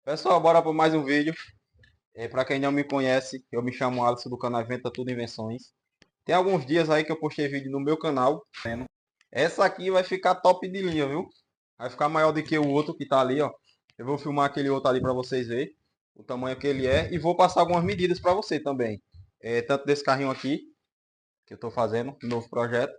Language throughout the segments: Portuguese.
Pessoal, bora para mais um vídeo. Para quem não me conhece, eu me chamo Alisson do canal Inventa Tudo Invenções. Tem alguns dias aí que eu postei vídeo no meu canal. Essa aqui vai ficar top de linha, viu? Vai ficar maior do que o outro que tá ali, ó. Eu vou filmar aquele outro ali para vocês verem o tamanho que ele é e vou passar algumas medidas para você também. Tanto desse carrinho aqui que eu tô fazendo, um novo projeto,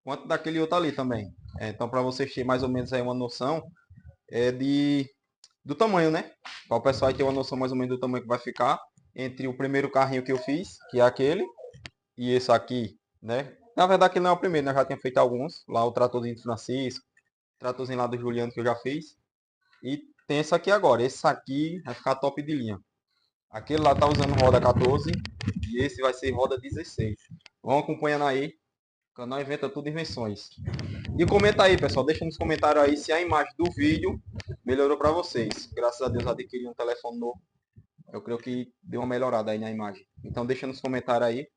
quanto daquele outro ali também. Então, para vocês terem mais ou menos aí uma noção do tamanho, né? Para o pessoal ter uma noção mais ou menos do tamanho que vai ficar entre o primeiro carrinho que eu fiz, que é aquele, e esse aqui, né? Na verdade, que não é o primeiro, né? Eu já tinha feito alguns. Lá o tratorzinho do Francisco, o tratorzinho lá do Juliano que eu já fiz. E tem esse aqui agora. Esse aqui vai ficar top de linha. Aquele lá tá usando roda 14 e esse vai ser roda 16. Vão acompanhando aí. O canal Inventa Tudo Invenções. E comenta aí, pessoal. Deixa nos comentários aí se a imagem do vídeo melhorou para vocês. Graças a Deus adquiri um telefone novo. Eu creio que deu uma melhorada aí na imagem. Então deixa nos comentários aí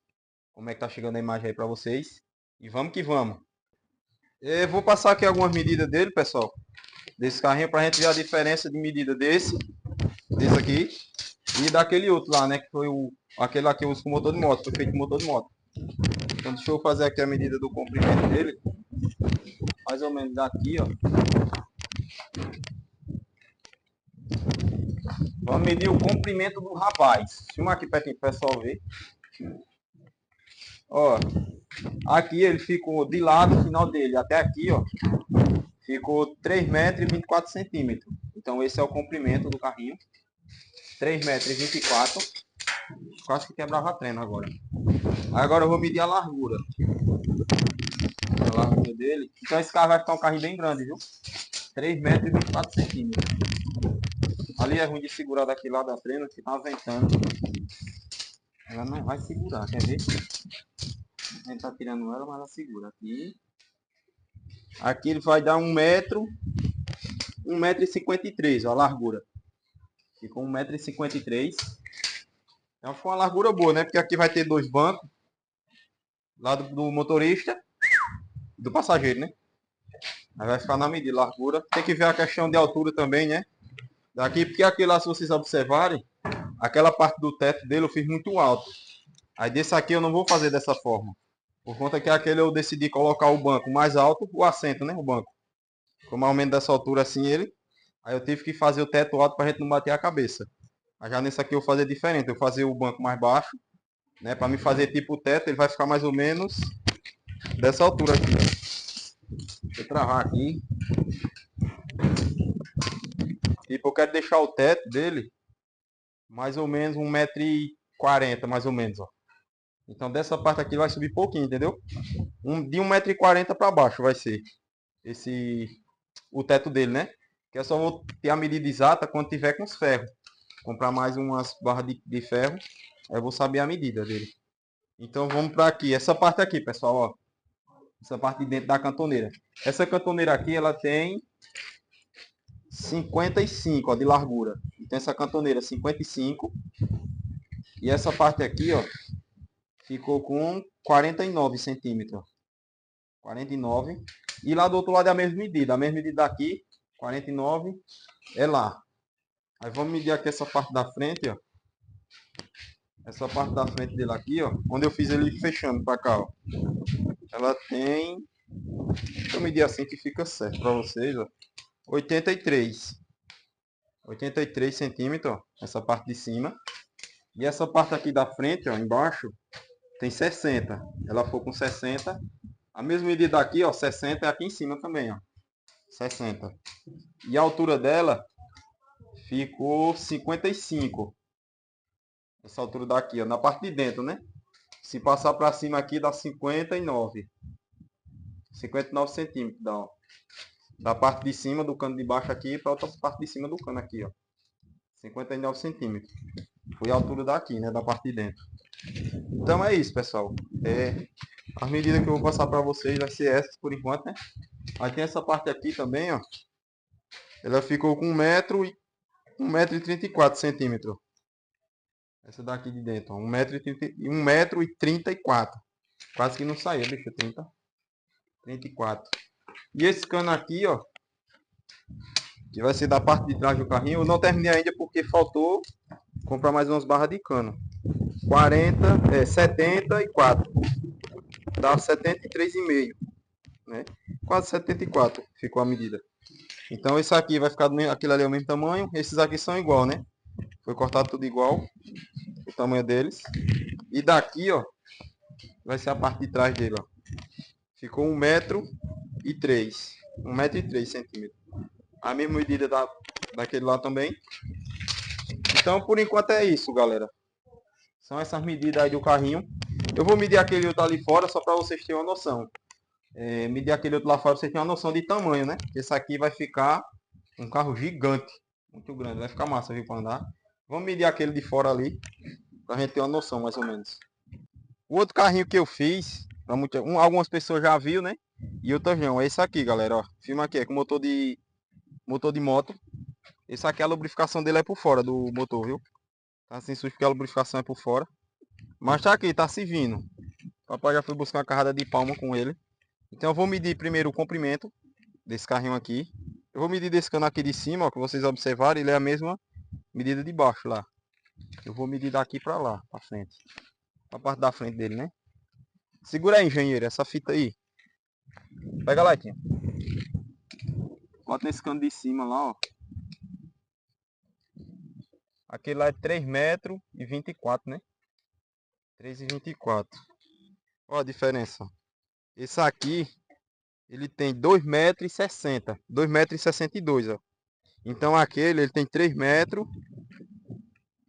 como é que tá chegando a imagem aí para vocês. E vamos que vamos. Eu vou passar aqui algumas medidas dele, pessoal. Desse carrinho para a gente ver a diferença de medida desse aqui e daquele outro lá, né? Que foi aquele lá que eu uso com motor de moto. Foi feito com motor de moto. Então deixa eu fazer aqui a medida do comprimento dele. Mais ou menos daqui, ó. Vamos medir o comprimento do rapaz. Filma aqui pertinho para o pessoal ver. Ó, aqui ele ficou de lado, o final dele até aqui, ó. Ficou 3 metros e 24 centímetros. Então esse é o comprimento do carrinho. 3 metros e 24. Quase que quebrava a trena agora. Agora eu vou medir a largura. A largura dele. Então esse carro vai ficar um carrinho bem grande, viu? 3 metros e 24 centímetros. Ali é ruim de segurar daqui lá da trena, que tá ventando. Ela não vai segurar, quer ver? A gente tá tirando ela, mas ela segura. Aqui ele vai dar 1,53 m, ó, a largura. Ficou 1,53 m. Então foi uma largura boa, né? Porque aqui vai ter dois bancos. Lado do motorista e do passageiro, né? Aí vai ficar na medida, largura. Tem que ver a questão de altura também, né? Daqui, porque aqui lá, se vocês observarem, aquela parte do teto dele eu fiz muito alto. Aí desse aqui eu não vou fazer dessa forma. Por conta que aquele eu decidi colocar o banco mais alto, o assento, né? O banco. Ficou mais ou menos dessa altura assim ele. Aí eu tive que fazer o teto alto pra gente não bater a cabeça. Mas já nesse aqui eu vou fazer diferente. Eu vou fazer o banco mais baixo, né? Pra me fazer tipo o teto, ele vai ficar mais ou menos dessa altura aqui, ó. Deixa eu travar aqui. Tipo, eu quero deixar o teto dele mais ou menos 1,40 m, mais ou menos, ó. Então dessa parte aqui vai subir pouquinho, entendeu? De 1,40 m para baixo vai ser o teto dele, né? Que eu só vou ter a medida exata quando tiver com os ferros. Comprar mais umas barras de ferro, aí eu vou saber a medida dele. Então vamos para aqui, essa parte aqui, pessoal, ó. Essa parte de dentro da cantoneira. Essa cantoneira aqui, ela tem 55, ó, de largura. Então essa cantoneira 55. E essa parte aqui, ó, ficou com 49 centímetros. 49. E lá do outro lado é a mesma medida. A mesma medida daqui, 49, é lá. Aí vamos medir aqui essa parte da frente, ó. Essa parte da frente dele aqui, ó. Onde eu fiz ele fechando pra cá, ó. Ela tem... Deixa eu medir assim que fica certo pra vocês, ó. 83. 83 centímetros, ó. Essa parte de cima. E essa parte aqui da frente, ó, embaixo, tem 60. Ela for com 60. A mesma medida aqui, ó, 60 é aqui em cima também, ó. 60. E a altura dela ficou 55. Essa altura daqui, ó, na parte de dentro, né? Se passar para cima aqui dá 59. 59 centímetros dá, ó. Da parte de cima do cano de baixo aqui para outra parte de cima do cano aqui, ó. 59 centímetros. Foi a altura daqui, né? Da parte de dentro. Então é isso, pessoal. As medidas que eu vou passar para vocês vai ser essas por enquanto, né? Aí tem essa parte aqui também, ó. Ela ficou com 1,34 m. Essa daqui de dentro, ó. 1,34 m. Quase que não saiu, deixa 34. E esse cano aqui, ó. que vai ser da parte de trás do carrinho. Eu não terminei ainda porque faltou comprar mais umas barras de cano. 74. Dá 73,5, né? Quase 74 ficou a medida. Então esse aqui vai ficar aquele ali é o mesmo tamanho. Esses aqui são igual, né? Foi cortado tudo igual, o tamanho deles. E daqui, ó, vai ser a parte de trás dele, ó. Ficou 1,3 m. 1,3 m. A mesma medida daquele lá também. Então por enquanto é isso, galera. São essas medidas aí do carrinho. Eu vou medir aquele outro ali fora só para vocês terem uma noção. Medir aquele outro lá fora pra vocês terem uma noção de tamanho, né? Esse aqui vai ficar um carro gigante. Muito grande. Vai ficar massa, viu, para andar. Vamos medir aquele de fora ali. Pra gente ter uma noção, mais ou menos. O outro carrinho que eu fiz, algumas pessoas já viram, né? E outras não. É esse aqui, galera, ó. Filma aqui, é com motor de moto. Esse aqui, a lubrificação dele é por fora do motor, viu? Tá assim sujo porque a lubrificação é por fora. Mas tá aqui, tá servindo. O papai já foi buscar uma carrada de palma com ele. Então eu vou medir primeiro o comprimento desse carrinho aqui. Eu vou medir desse cano aqui de cima, ó, que vocês observaram, ele é a mesma medida de baixo lá. Eu vou medir daqui pra lá, pra frente. Pra parte da frente dele, né? Segura aí, engenheiro, essa fita aí. Pega lá, Tinha. Bota nesse cano de cima lá, ó. Aquele lá é 3,24 m, né? 3,24 m. Ó a diferença. Esse aqui, ele tem 2,60 m. 2,62 m, ó. Então aquele, ele tem 3,24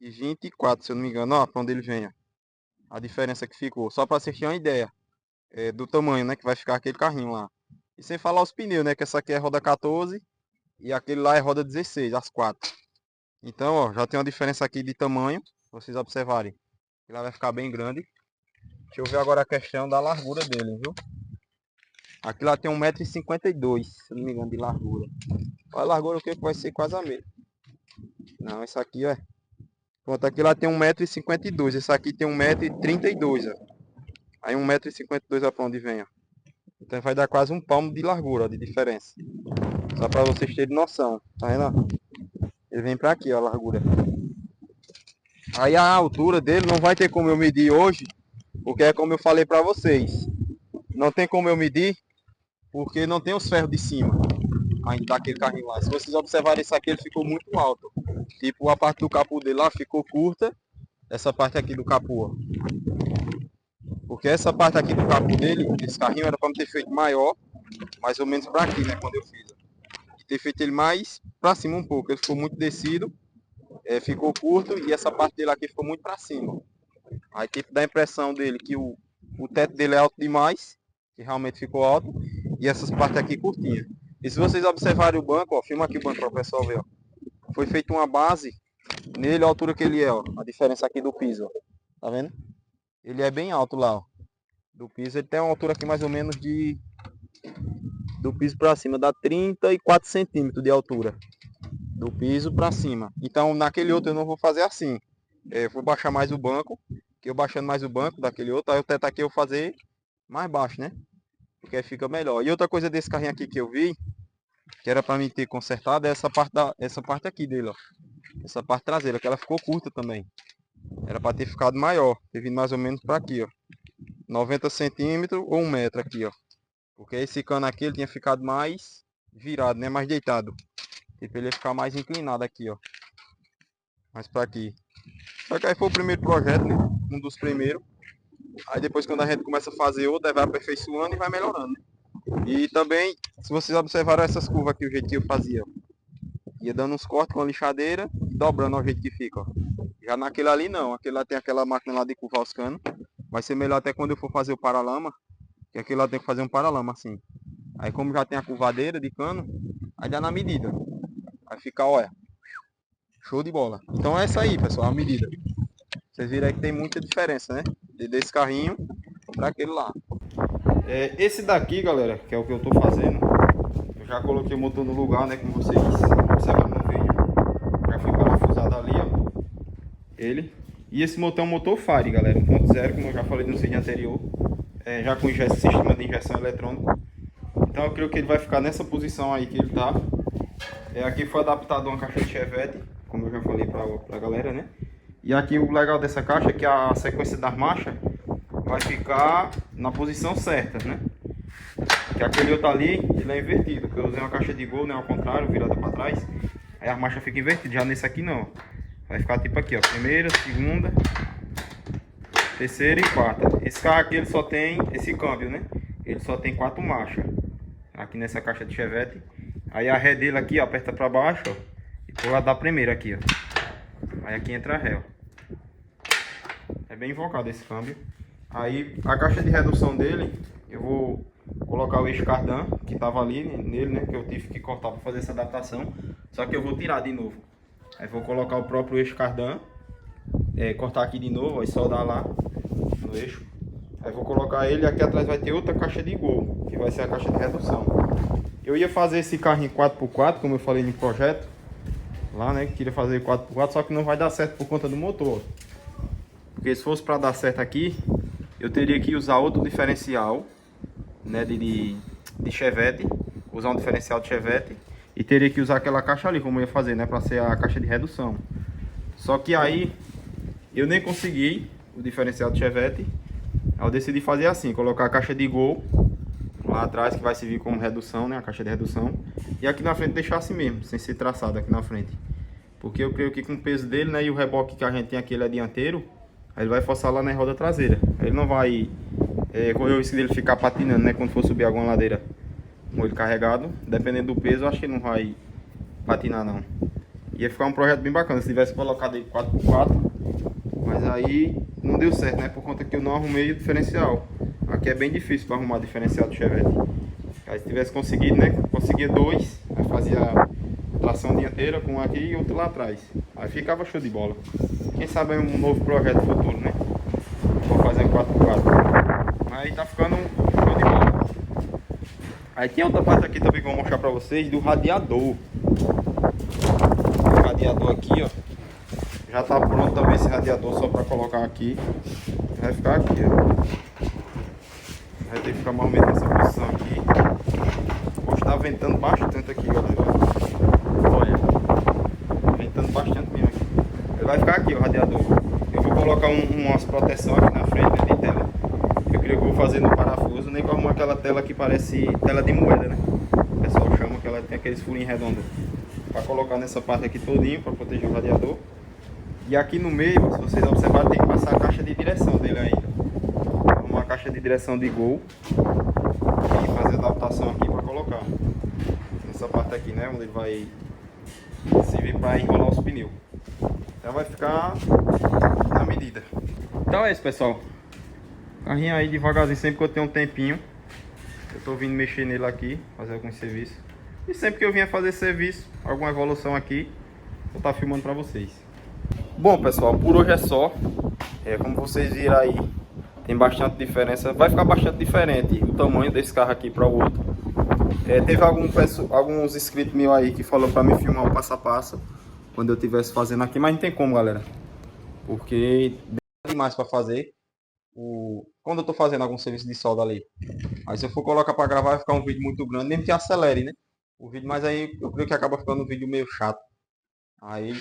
m, se eu não me engano. Ó, pra onde ele vem, ó. A diferença que ficou. Só pra vocês terem uma ideia do tamanho, né? Que vai ficar aquele carrinho lá. E sem falar os pneus, né? Que essa aqui é roda 14 e aquele lá é roda 16, as 4. Então, ó, já tem uma diferença aqui de tamanho, pra vocês observarem. Ele lá vai ficar bem grande. Deixa eu ver agora a questão da largura dele, viu? Aqui lá tem 1,52 m, se não me engano, de largura. Olha a largura o que vai ser quase a mesma. Não, esse aqui, ó. Pronto, aqui lá tem 1,52 m. Esse aqui tem 1,32 m, ó. Aí 1,52 m é pra onde vem, ó. Então vai dar quase um palmo de largura, ó, de diferença. Só pra vocês terem noção. Tá vendo? Ele vem pra aqui, ó, a largura. Aí a altura dele não vai ter como eu medir hoje, porque é como eu falei pra vocês. Não tem como eu medir, porque não tem os ferros de cima ainda daquele carrinho lá. Se vocês observarem isso aqui, ele ficou muito alto. Tipo, a parte do capô dele lá ficou curta. Essa parte aqui do capô, ó. Porque essa parte aqui do capô dele, esse carrinho, era pra me ter feito maior. Mais ou menos pra aqui, né, quando eu fiz. E ter feito ele mais pra cima um pouco. Ele ficou muito descido. Ficou curto e essa parte dele aqui ficou muito para cima. Aí tipo dá a impressão dele que o teto dele é alto demais, que realmente ficou alto, e essas partes aqui curtinhas. E se vocês observarem o banco, ó, filma aqui o banco para o pessoal ver, ó. Foi feita uma base nele, a altura que ele é, ó, a diferença aqui do piso, ó. Tá vendo? Ele é bem alto lá, ó. Do piso ele tem uma altura aqui mais ou menos do piso para cima, dá 34 centímetros de altura. Do piso para cima. Então naquele outro eu não vou fazer assim. Eu vou baixar mais o banco. Que eu baixando mais o banco daquele outro, aí o teto aqui eu vou fazer mais baixo, né? Porque aí fica melhor. E outra coisa desse carrinho aqui que eu vi, que era para mim ter consertado, é essa parte aqui dele, ó. Essa parte traseira, que ela ficou curta também. Era para ter ficado maior. Ter vindo mais ou menos para aqui, ó. 90 centímetros ou 1 metro aqui, ó. Porque esse cano aqui ele tinha ficado mais virado, né? Mais deitado. Tipo, ele ia ficar mais inclinado aqui, ó. Mais pra aqui. Só que aí foi o primeiro projeto, né? Um dos primeiros. Aí depois quando a gente começa a fazer outro, aí vai aperfeiçoando e vai melhorando, né? E também, se vocês observaram essas curvas aqui, o jeito que eu fazia, ó. Ia dando uns cortes com a lixadeira e dobrando ao jeito que fica, ó. Já naquele ali não. Aquele lá tem aquela máquina lá de curvar os canos. Vai ser melhor até quando eu for fazer o paralama. Que aquele lá tem que fazer um paralama assim. Aí como já tem a curvadeira de cano, aí dá na medida. Vai ficar, olha, show de bola. Então é essa aí, pessoal, a medida. Vocês viram aí que tem muita diferença, né? Desse carrinho para aquele lá. Esse daqui, galera, que é o que eu tô fazendo. Eu já coloquei o motor no lugar, né? Como vocês observaram no vídeo. Já foi parafusado ali, ó. Ele. E esse motor é um motor Fire, galera. 1.0, como eu já falei no vídeo anterior. Já com sistema de injeção eletrônica. Então eu creio que ele vai ficar nessa posição aí que ele tá. Aqui foi adaptado uma caixa de Chevette, como eu já falei pra galera, né? E aqui o legal dessa caixa é que a sequência das marchas vai ficar na posição certa, né? Que aquele outro ali, ele é invertido, porque eu usei uma caixa de Gol, né, ao contrário, virada para trás. Aí a marcha fica invertida, já nesse aqui não. Vai ficar tipo aqui, ó, primeira, segunda, terceira e quarta. Esse carro aqui ele só tem esse câmbio, né? Ele só tem 4 marchas. Aqui nessa caixa de Chevette. Aí a ré dele aqui, ó, aperta para baixo, ó, e tu vai dar primeira aqui, ó. Aí aqui entra a ré, ó. É bem invocado esse câmbio. Aí a caixa de redução dele, eu vou colocar o eixo cardan que tava ali nele, né? Que eu tive que cortar para fazer essa adaptação. Só que eu vou tirar de novo. Aí vou colocar o próprio eixo cardan, cortar aqui de novo, ó, e soldar lá no eixo. Aí vou colocar ele, aqui atrás vai ter outra caixa de Gol, que vai ser a caixa de redução. Eu ia fazer esse carro em 4x4, como eu falei no projeto lá, né? Que queria fazer 4x4, só que não vai dar certo por conta do motor. Porque se fosse para dar certo aqui, eu teria que usar outro diferencial, né, de Chevette, usar um diferencial de Chevette e teria que usar aquela caixa ali, como eu ia fazer, né, para ser a caixa de redução. Só que aí eu nem consegui o diferencial de Chevette. Aí eu decidi fazer assim, colocar a caixa de Gol lá atrás, que vai servir como redução, né, a caixa de redução, e aqui na frente deixar assim mesmo, sem ser traçado aqui na frente. Porque eu creio que com o peso dele, né, e o reboque que a gente tem aqui, ele é dianteiro, aí ele vai forçar lá na roda traseira. Ele não vai correr o risco dele ficar patinando, né, quando for subir alguma ladeira com ele carregado. Dependendo do peso, eu acho que ele não vai patinar não. Ia ficar um projeto bem bacana se tivesse colocado ele 4x4, mas aí não deu certo, né, por conta que eu não arrumei o diferencial. Aqui é bem difícil para arrumar diferencial do Chevette. Aí se tivesse conseguido, né, conseguia dois, aí fazia tração dianteira com um aqui e outro lá atrás. Aí ficava show de bola. Quem sabe um novo projeto futuro, né? Vou fazer 4x4. Aí tá ficando show de bola. Aí tem outra parte aqui também que eu vou mostrar pra vocês do radiador. O radiador aqui, ó. Já tá pronto também esse radiador, só pra colocar aqui. Vai ficar aqui, ó. Vai ter que ficar mais ou menos nessa posição aqui. Hoje tá ventando bastante aqui, galera. Olha, ventando bastante mesmo aqui. Ele vai ficar aqui, o radiador. Eu vou colocar umas proteções aqui na frente, né, de tela. Eu creio que eu vou fazer no parafuso, nem com aquela tela que parece tela de moeda, né? O pessoal chama que ela tem aqueles furinhos redondos. Para colocar nessa parte aqui todinho, para proteger o radiador. E aqui no meio, se vocês observarem, tem que passar a caixa de direção dele ainda. Uma caixa de direção de Gol. E fazer a adaptação aqui para colocar. Nessa parte aqui, né? Onde ele vai servir para enrolar os pneus. Então vai ficar na medida. Então é isso, pessoal. Carrinho aí devagarzinho, sempre que eu tenho um tempinho. Eu tô vindo mexer nele aqui, fazer alguns serviços. E sempre que eu vinha fazer serviço, alguma evolução aqui, eu vou estar filmando para vocês. Bom, pessoal, por hoje é só. Como vocês viram aí, tem bastante diferença. Vai ficar bastante diferente o tamanho desse carro aqui para o outro. Teve alguns inscritos meus aí que falou para me filmar o passo a passo quando eu estivesse fazendo aqui, mas não tem como, galera, porque é demais para fazer quando eu tô fazendo algum serviço de solda ali. Aí se eu for colocar para gravar vai ficar um vídeo muito grande, mesmo que acelere, né, o vídeo, mas aí eu creio que acaba ficando um vídeo meio chato. Aí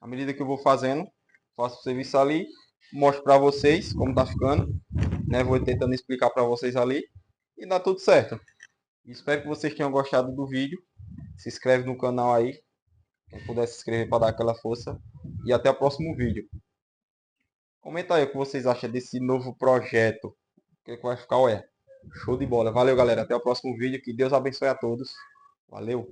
à medida que eu vou fazendo, faço o serviço ali, mostro para vocês como tá ficando, né, vou tentando explicar para vocês ali e dá tudo certo. Espero que vocês tenham gostado do vídeo. Se inscreve no canal aí, quem puder se inscrever para dar aquela força. E até o próximo vídeo. Comenta aí o que vocês acham desse novo projeto. O que vai ficar, show de bola. Valeu, galera. Até o próximo vídeo. Que Deus abençoe a todos. Valeu.